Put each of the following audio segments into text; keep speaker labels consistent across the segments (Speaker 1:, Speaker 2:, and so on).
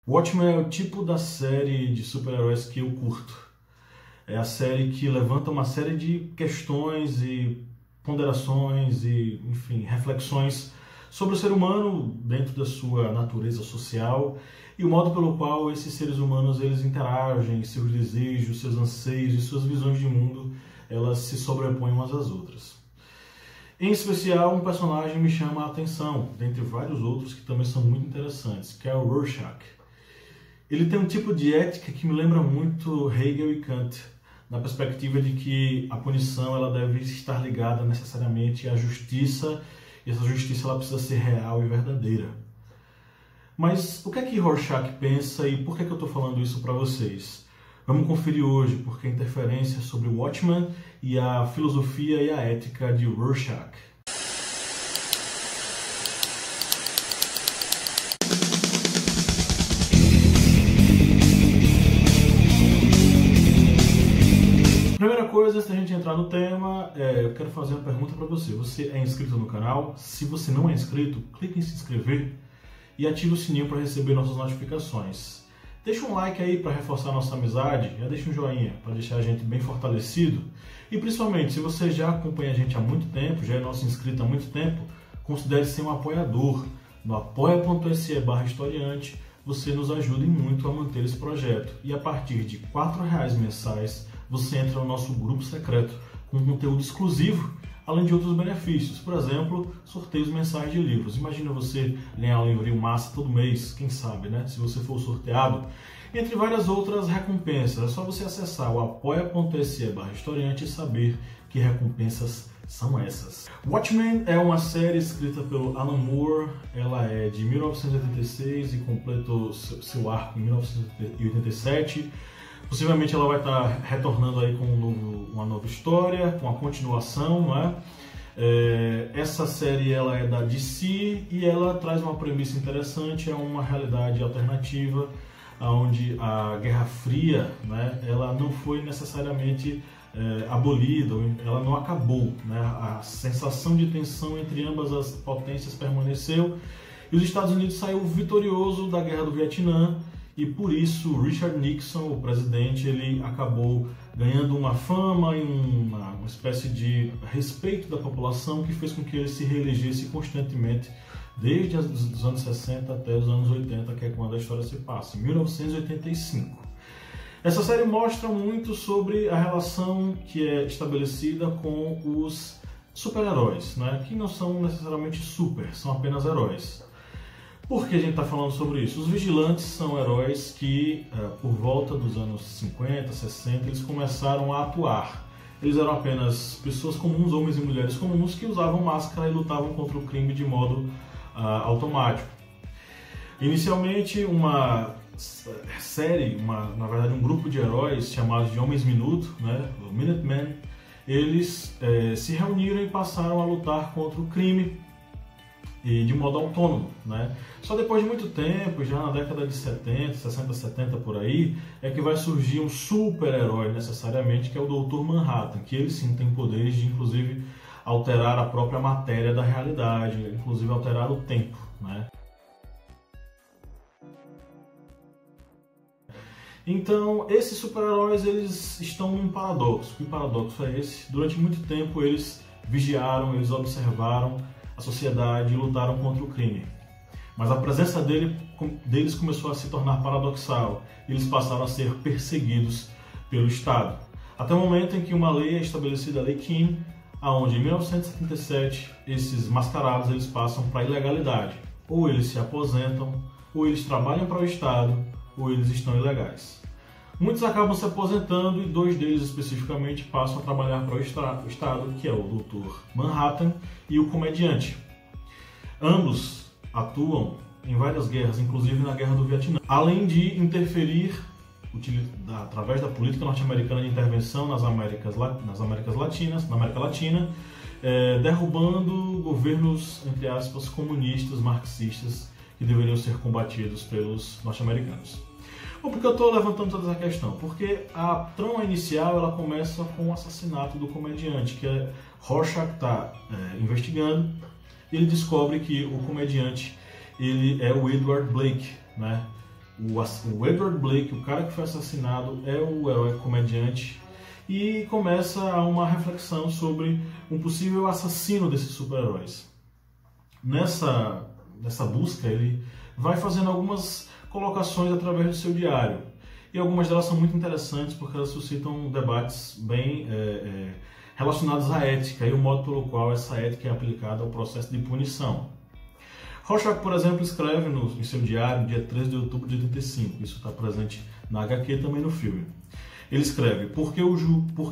Speaker 1: Watchmen é o tipo da série de super-heróis que eu curto. É a série que levanta uma série de questões e ponderações e, enfim, reflexões sobre o ser humano dentro da sua natureza social e o modo pelo qual esses seres humanos eles interagem, seus desejos, seus anseios e suas visões de mundo, elas se sobrepõem umas às outras. Em especial, um personagem me chama a atenção, dentre vários outros que também são muito interessantes, que é o Rorschach. Ele tem um tipo de ética que me lembra muito Hegel e Kant, na perspectiva de que a punição ela deve estar ligada necessariamente à justiça, e essa justiça ela precisa ser real e verdadeira. Mas o que é que Rorschach pensa e por que eu estou falando isso para vocês? Vamos conferir hoje, porque a interferência sobre Watchmen e a filosofia e a ética de Rorschach. Primeira coisa, antes da gente entrar no tema, eu quero fazer uma pergunta para você. Você é inscrito no canal? Se você não é inscrito, clique em se inscrever e ative o sininho para receber nossas notificações. Deixa um like aí para reforçar a nossa amizade, já deixa um joinha para deixar a gente bem fortalecido. E principalmente, se você já acompanha a gente há muito tempo, já é nosso inscrito há muito tempo, considere ser um apoiador. No apoia.se/historiante, você nos ajuda muito a manter esse projeto. E a partir de R$ 4,00 mensais, você entra no nosso grupo secreto com conteúdo exclusivo, além de outros benefícios. Por exemplo, sorteios mensais de livros. Imagina você ganhar um livrinho massa todo mês, quem sabe, né? Se você for sorteado. Entre várias outras recompensas. É só você acessar o apoia.se/historiante e saber que recompensas são essas. Watchmen é uma série escrita pelo Alan Moore. Ela é de 1986 e completou seu arco em 1987. Possivelmente ela vai estar retornando aí com uma nova história, com a continuação, não é? Essa série ela é da DC e ela traz uma premissa interessante, é uma realidade alternativa, onde a Guerra Fria, né, ela não foi necessariamente abolida, ela não acabou, né? A sensação de tensão entre ambas as potências permaneceu e os Estados Unidos saiu vitorioso da Guerra do Vietnã. E por isso Richard Nixon, o presidente, ele acabou ganhando uma fama e uma espécie de respeito da população que fez com que ele se reelegesse constantemente desde os anos 60 até os anos 80, que é quando a história se passa, em 1985. Essa série mostra muito sobre a relação que é estabelecida com os super-heróis, né? Que não são necessariamente super, são apenas heróis. Por que a gente está falando sobre isso? Os vigilantes são heróis que, por volta dos anos 50, 60, eles começaram a atuar. Eles eram apenas pessoas comuns, homens e mulheres comuns, que usavam máscara e lutavam contra o crime de modo automático. Inicialmente, uma série, na verdade um grupo de heróis chamados de Homens Minuto, né, o Minutemen, eles se reuniram e passaram a lutar contra o crime e de modo autônomo, né? Só depois de muito tempo, já na década de 70, 60, 70 por aí, é que vai surgir um super-herói necessariamente, que é o Dr. Manhattan, que ele sim tem poderes de inclusive alterar a própria matéria da realidade, inclusive alterar o tempo, né? Então, esses super-heróis eles estão num paradoxo. Que paradoxo é esse? Durante muito tempo eles vigiaram, eles observaram a sociedade e lutaram contra o crime. Mas a presença deles começou a se tornar paradoxal. Eles passaram a ser perseguidos pelo Estado. Até o momento em que uma lei é estabelecida, a Lei Kim, onde em 1977 esses mascarados eles passam para a ilegalidade. Ou eles se aposentam, ou eles trabalham para o Estado, ou eles estão ilegais. Muitos acabam se aposentando e dois deles especificamente passam a trabalhar para o Estado, que é o Dr. Manhattan e o comediante. Ambos atuam em várias guerras, inclusive na Guerra do Vietnã, além de interferir através da política norte-americana de intervenção na América Latina, derrubando governos, entre aspas, comunistas, marxistas, que deveriam ser combatidos pelos norte-americanos. Bom, por que eu estou levantando toda essa questão? Porque a trama inicial ela começa com o assassinato do comediante, que Rorschach está investigando, e ele descobre que o comediante ele é o Edward Blake, né? o Edward Blake, o cara que foi assassinado, é o herói comediante, e começa uma reflexão sobre um possível assassino desses super-heróis. Nessa busca, ele vai fazendo algumas colocações através do seu diário, e algumas delas são muito interessantes porque elas suscitam debates bem relacionados à ética e o modo pelo qual essa ética é aplicada ao processo de punição. Rorschach, por exemplo, escreve em seu diário, dia 13 de outubro de 85, isso está presente na HQ e também no filme. Ele escreve: porque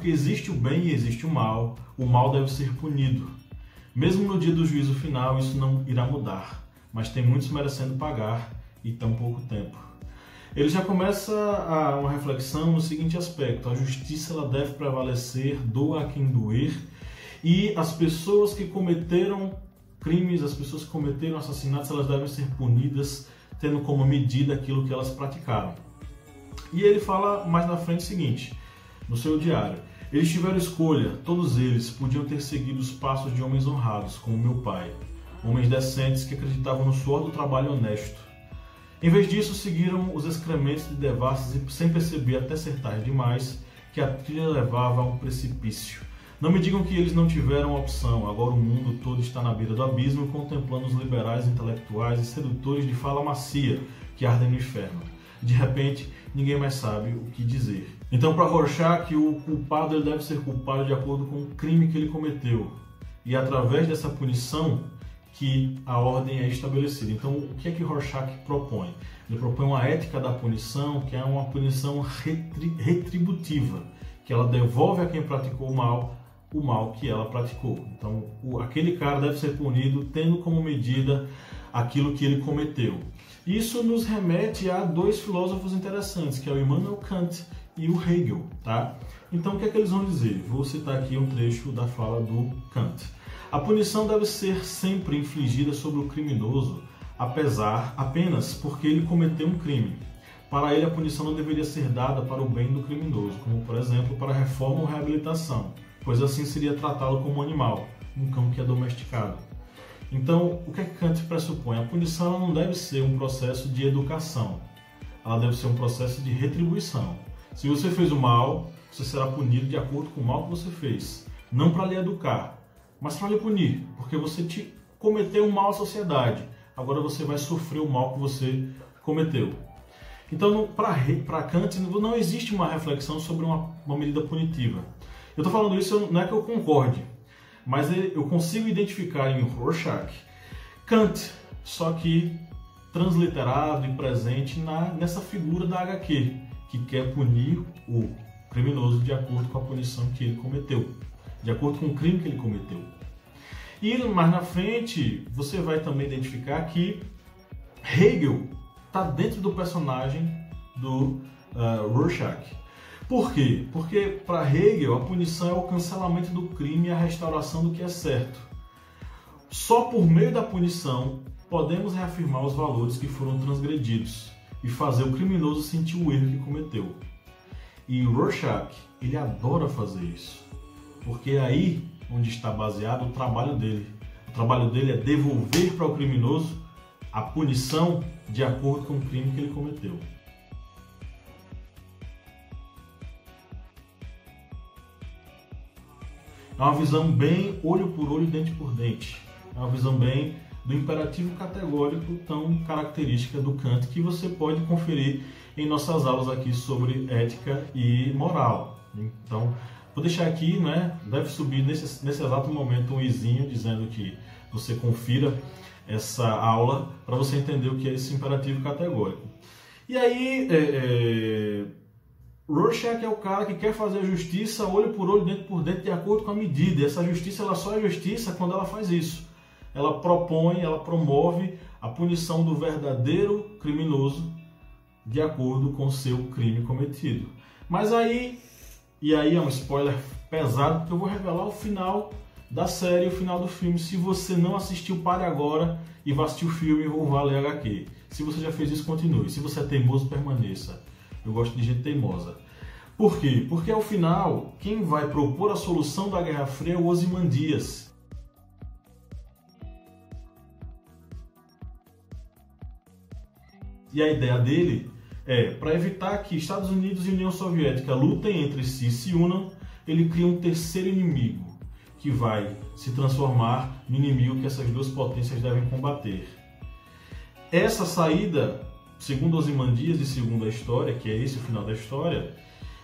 Speaker 1: existe o bem e existe o mal deve ser punido. Mesmo no dia do juízo final, isso não irá mudar, mas tem muitos merecendo pagar e tão pouco tempo. Ele já começa uma reflexão no seguinte aspecto: a justiça ela deve prevalecer, doa a quem doer, e as pessoas que cometeram crimes, as pessoas que cometeram assassinatos, elas devem ser punidas tendo como medida aquilo que elas praticaram. E ele fala mais na frente o seguinte, no seu diário: eles tiveram escolha, todos eles podiam ter seguido os passos de homens honrados, como meu pai, homens decentes que acreditavam no suor do trabalho honesto. Em vez disso, seguiram os excrementos de devassos e, sem perceber até ser tarde demais, que a trilha levava a um precipício. Não me digam que eles não tiveram opção. Agora o mundo todo está na beira do abismo, contemplando os liberais intelectuais e sedutores de fala macia que ardem no inferno. De repente, ninguém mais sabe o que dizer. Então, para Rorschach, o culpado ele deve ser culpado de acordo com o crime que ele cometeu. E através dessa punição que a ordem é estabelecida. Então, o que é que Rorschach propõe? Ele propõe uma ética da punição, que é uma punição retributiva, que ela devolve a quem praticou o mal que ela praticou. Então, aquele cara deve ser punido tendo como medida aquilo que ele cometeu. Isso nos remete a dois filósofos interessantes, que é o Immanuel Kant e o Hegel, tá? Então, o que é que eles vão dizer? Vou citar aqui um trecho da fala do Kant. A punição deve ser sempre infligida sobre o criminoso, apenas porque ele cometeu um crime. Para ele, a punição não deveria ser dada para o bem do criminoso, como, por exemplo, para reforma ou reabilitação, pois assim seria tratá-lo como um animal, um cão que é domesticado. Então, o que é que Kant pressupõe? A punição ela não deve ser um processo de educação, ela deve ser um processo de retribuição. Se você fez o mal, você será punido de acordo com o mal que você fez, não para lhe educar, mas para lhe punir, porque você cometeu um mal à sociedade, agora você vai sofrer o mal que você cometeu. Então, para Kant, não existe uma reflexão sobre uma medida punitiva. Eu estou falando isso, não é que eu concorde, mas eu consigo identificar em Rorschach Kant, só que transliterado e presente nessa figura da HQ, que quer punir o criminoso de acordo com a punição que ele cometeu, de acordo com o crime que ele cometeu. E mais na frente, você vai também identificar que Hegel está dentro do personagem do Rorschach. Por quê? Porque para Hegel a punição é o cancelamento do crime e a restauração do que é certo. Só por meio da punição podemos reafirmar os valores que foram transgredidos e fazer o criminoso sentir o erro que cometeu. E Rorschach, ele adora fazer isso, porque é aí onde está baseado o trabalho dele. O trabalho dele é devolver para o criminoso a punição de acordo com o crime que ele cometeu. É uma visão bem olho por olho, dente por dente. É uma visão bem do imperativo categórico tão característica do Kant, que você pode conferir em nossas aulas aqui sobre ética e moral. Então, vou deixar aqui, né? Deve subir nesse exato momento um izinho dizendo que você confira essa aula para você entender o que é esse imperativo categórico. E aí, Rorschach é o cara que quer fazer a justiça olho por olho, dente por dente, de acordo com a medida. E essa justiça ela só é justiça quando ela faz isso. Ela propõe, ela promove a punição do verdadeiro criminoso de acordo com o seu crime cometido. Mas aí é um spoiler pesado, porque eu vou revelar o final da série, o final do filme. Se você não assistiu, pare agora e vá assistir o filme ou vá ler HQ. Se você já fez isso, continue. Se você é teimoso, permaneça. Eu gosto de gente teimosa. Por quê? Porque ao final, quem vai propor a solução da Guerra Fria é o Ozymandias. E a ideia dele para evitar que Estados Unidos e União Soviética lutem entre si e se unam, ele cria um terceiro inimigo, que vai se transformar no inimigo que essas duas potências devem combater. Essa saída, segundo Ozymandias e segundo a história, que é esse o final da história,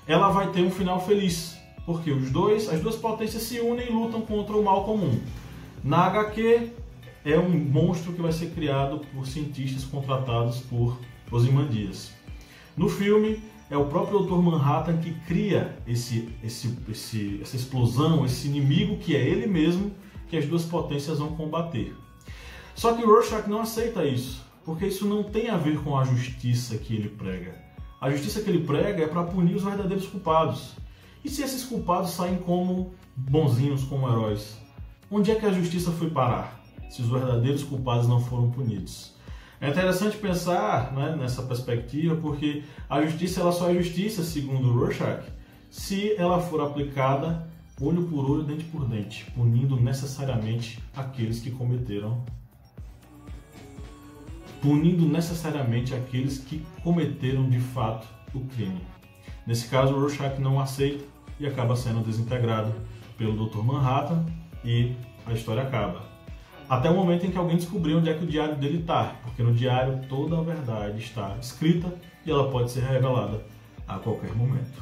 Speaker 1: ela vai ter um final feliz, porque as duas potências se unem e lutam contra o mal comum. Na HQ, é um monstro que vai ser criado por cientistas contratados por Ozymandias. No filme, é o próprio Dr. Manhattan que cria essa explosão, esse inimigo que é ele mesmo, que as duas potências vão combater. Só que o Rorschach não aceita isso, porque isso não tem a ver com a justiça que ele prega. A justiça que ele prega é para punir os verdadeiros culpados. E se esses culpados saem como bonzinhos, como heróis? Onde é que a justiça foi parar, se os verdadeiros culpados não foram punidos? É interessante pensar, né, nessa perspectiva, porque a justiça ela só é justiça, segundo o Rorschach, se ela for aplicada olho por olho, dente por dente, punindo necessariamente aqueles que cometeram de fato o crime. Nesse caso, o Rorschach não aceita e acaba sendo desintegrado pelo Dr. Manhattan e a história acaba. Até o momento em que alguém descobriu onde é que o diário dele está, porque no diário toda a verdade está escrita e ela pode ser revelada a qualquer momento.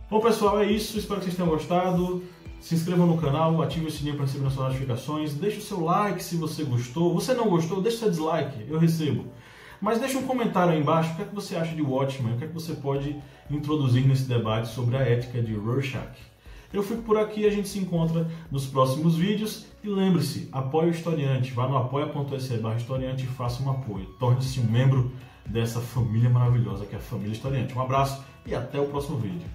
Speaker 1: Bom pessoal, é isso, espero que vocês tenham gostado. Se inscrevam no canal, ative o sininho para receber nossas notificações, deixe o seu like se você gostou. Você não gostou, deixe seu dislike, eu recebo. Mas deixe um comentário aí embaixo, o que é que você acha de Watchmen, o que é que você pode introduzir nesse debate sobre a ética de Rorschach. Eu fico por aqui, a gente se encontra nos próximos vídeos. E lembre-se, apoie o Historiante, vá no apoia.se/historiante e faça um apoio. Torne-se um membro dessa família maravilhosa que é a família Historiante. Um abraço e até o próximo vídeo.